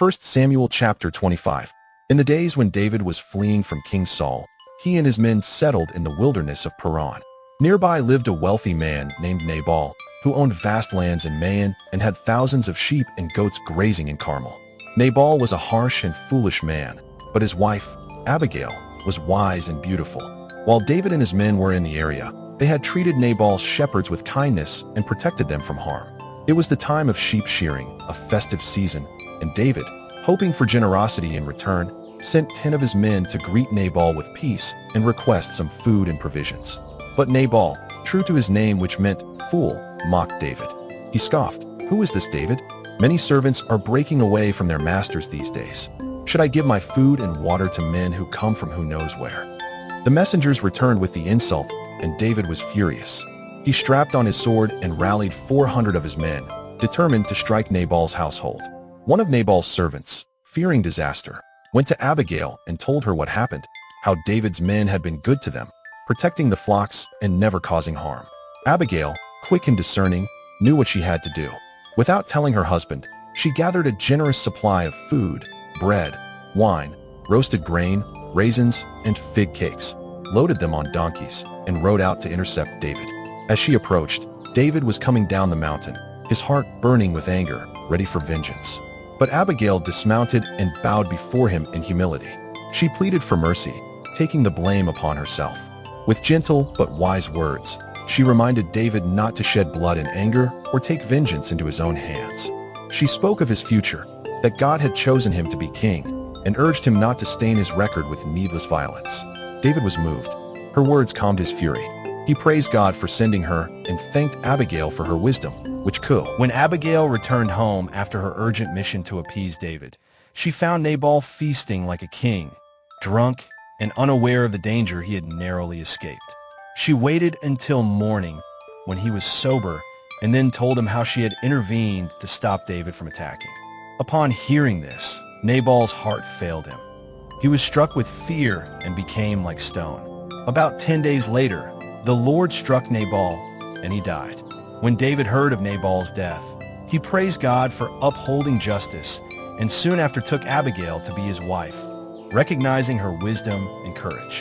1 Samuel chapter 25. In the days when David was fleeing from King Saul, he and his men settled in the wilderness of Paran. Nearby lived a wealthy man named Nabal, who owned vast lands in Maon and had thousands of sheep and goats grazing in Carmel. Nabal was a harsh and foolish man, but his wife, Abigail, was wise and beautiful. While David and his men were in the area, they had treated Nabal's shepherds with kindness and protected them from harm. It was the time of sheep shearing, a festive season, and David, hoping for generosity in return, sent 10 of his men to greet Nabal with peace and request some food and provisions. But Nabal, true to his name which meant fool, mocked David. He scoffed, "Who is this David? Many servants are breaking away from their masters these days. Should I give my food and water to men who come from who knows where?" The messengers returned with the insult, and David was furious. He strapped on his sword and rallied 400 of his men, determined to strike Nabal's household. One of Nabal's servants, fearing disaster, went to Abigail and told her what happened, how David's men had been good to them, protecting the flocks and never causing harm. Abigail, quick and discerning, knew what she had to do. Without telling her husband, she gathered a generous supply of food, bread, wine, roasted grain, raisins, and fig cakes, loaded them on donkeys, and rode out to intercept David. As she approached, David was coming down the mountain, his heart burning with anger, ready for vengeance. But Abigail dismounted and bowed before him in humility. She pleaded for mercy, taking the blame upon herself. With gentle but wise words, she reminded David not to shed blood in anger or take vengeance into his own hands. She spoke of his future, that God had chosen him to be king, and urged him not to stain his record with needless violence. David was moved. Her words calmed his fury. He praised God for sending her and thanked Abigail for her wisdom, which could. When Abigail returned home after her urgent mission to appease David, she found Nabal feasting like a king, drunk and unaware of the danger he had narrowly escaped. She waited until morning when he was sober and then told him how she had intervened to stop David from attacking. Upon hearing this, Nabal's heart failed him. He was struck with fear and became like stone. About 10 days later, the Lord struck Nabal and he died. When David heard of Nabal's death, he praised God for upholding justice and soon after took Abigail to be his wife, recognizing her wisdom and courage.